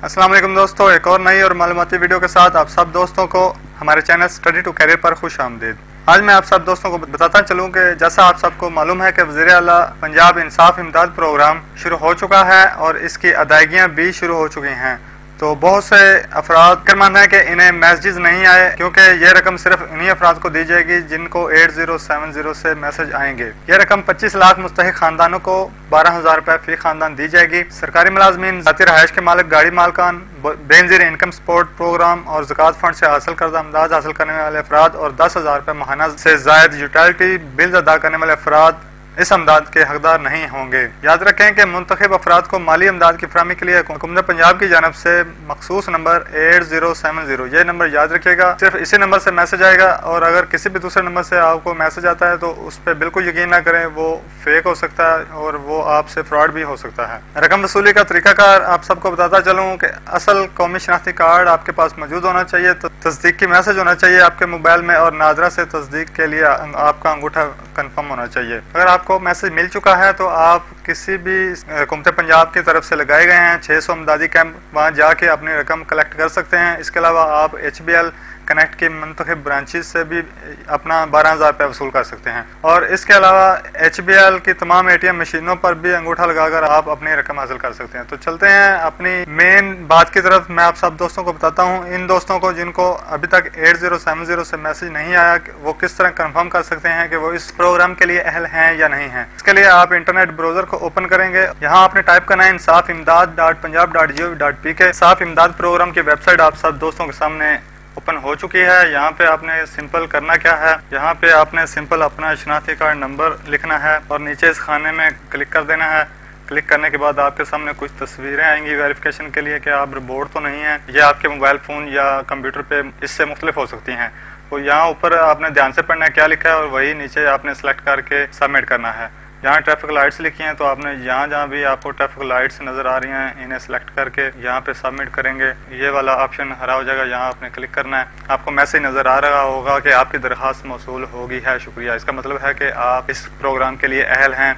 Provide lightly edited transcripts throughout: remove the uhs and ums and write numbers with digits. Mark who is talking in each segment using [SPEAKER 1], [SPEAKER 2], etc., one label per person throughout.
[SPEAKER 1] अस्सलाम वालेकुम दोस्तों, एक और नई और मालूमाती वीडियो के साथ आप सब दोस्तों को हमारे चैनल स्टडी टू कैरियर पर खुश आमदीद। आज मैं आप सब दोस्तों को बताता चलूं कि जैसा आप सबको मालूम है कि वज़ीर आला पंजाब इंसाफ इमदाद प्रोग्राम शुरू हो चुका है और इसकी अदायगियां भी शुरू हो चुकी हैं। तो बहुत से अफराद का मानना है कि इन्हें मैसेज नहीं आए, क्योंकि ये रकम सिर्फ इन्हीं अफराद को दी जाएगी जिनको 8070 से मैसेज आएंगे। ये रकम 25 लाख मुस्तहिक खानदानों को 12,000 रुपये फी खानदान दी जाएगी। सरकारी मुलाजमीन, ज़ाती रहायश के मालिक, गाड़ी मालकान, बेनजीर इनकम सपोर्ट प्रोग्राम और ज़कात फंड से हासिल करदा अमदाद हासिल करने वाले अफराद और 10,000 रुपये माहाना से ज़ायद यूटिलिटी बिल्स अदा करने वाले अफराद इस अमदाद के हकदार नहीं होंगे। याद रखें कि मुंतखब अफराद को माली अमदाद की फराहमी के लिए हुकूमत पंजाब की जानब से मखसूस नंबर 8070, ये नंबर याद रखिएगा। सिर्फ इसी नंबर से मैसेज आएगा और अगर किसी भी दूसरे नंबर से आपको मैसेज आता है तो उस पर बिल्कुल यकीन ना करें, वो फेक हो सकता है और वो आपसे फ्रॉड भी हो सकता है। रकम वसूली का तरीकाकार आप सबको बताता चलूँ कि असल कौमी शनाख्ती कार्ड आपके पास मौजूद होना चाहिए, तो तस्दीक की मैसेज होना चाहिए आपके मोबाइल में और नादरा से तस्दीक के लिए आपका अंगूठा कन्फर्म होना चाहिए। अगर आपको मैसेज मिल चुका है तो आप किसी भी हुकूमत पंजाब की तरफ से लगाए गए हैं 600 अमदादी कैंप, वहाँ जाके अपनी रकम कलेक्ट कर सकते हैं। इसके अलावा आप HBL कनेक्ट की मुंतखब ब्रांचेस से भी अपना 12,000 रुपये वसूल कर सकते हैं और इसके अलावा HBL की तमाम ATM मशीनों पर भी अंगूठा लगाकर आप अपनी रकम हासिल कर सकते हैं। तो चलते हैं अपनी मेन बात की तरफ। मैं आप सब दोस्तों को बताता हूँ, इन दोस्तों को जिनको अभी तक 8070 से मैसेज नहीं आया, वो किस तरह कंफर्म कर सकते हैं कि वो इस प्रोग्राम के लिए अहल हैं या नहीं हैं। इसके लिए आप इंटरनेट ब्राउजर को ओपन करेंगे, यहाँ आपने टाइप करना है insafimdad.punjab.gov.pk। इंसाफ इमदाद प्रोग्राम की वेबसाइट आप सब दोस्तों के सामने ओपन हो चुकी है। यहाँ पे आपने सिंपल करना क्या है, यहाँ पे आपने सिंपल अपना शनाख्ती कार्ड नंबर लिखना है और नीचे इस खाने में क्लिक कर देना है। क्लिक करने के बाद आपके सामने कुछ तस्वीरें आएंगी वेरिफिकेशन के लिए कि आप रोबोट तो नहीं है। ये आपके मोबाइल फ़ोन या कंप्यूटर पे इससे मुख्तलिफ हो सकती हैं। तो यहाँ ऊपर आपने ध्यान से पढ़ना है क्या लिखा है और वही नीचे आपने सेलेक्ट करके सबमिट करना है। यहाँ ट्रैफिक लाइट्स लिखी हैं तो आपने जहाँ भी आपको ट्रैफिक लाइट्स नज़र आ रही हैं इन्हें सेलेक्ट करके यहाँ पे सबमिट करेंगे। ये वाला ऑप्शन हरा हो जाएगा, यहाँ आपने क्लिक करना है। आपको मैसेज नज़र आ रहा होगा कि आपकी दरख्वास्त मौसूल होगी है, शुक्रिया। इसका मतलब है कि आप इस प्रोग्राम के लिए अहल हैं।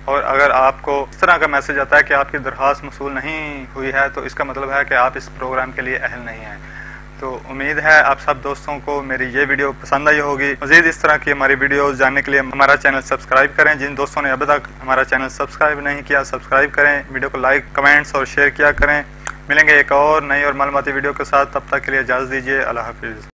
[SPEAKER 1] और अगर आपको इस तरह का मैसेज आता है कि आपकी दरख्वास्त मौसूल नहीं हुई है तो इसका मतलब है कि आप इस प्रोग्राम के लिए अहल नहीं हैं। तो उम्मीद है आप सब दोस्तों को मेरी ये वीडियो पसंद आई होगी। मज़ीद इस तरह की हमारी वीडियोस जानने के लिए हमारा चैनल सब्सक्राइब करें। जिन दोस्तों ने अभी तक हमारा चैनल सब्सक्राइब नहीं किया, सब्सक्राइब करें। वीडियो को लाइक, कमेंट्स और शेयर किया करें। मिलेंगे एक और नई और मालूमाती वीडियो के साथ, तब तक के लिए इजाज़त दीजिए। अल्लाह हाफिज़।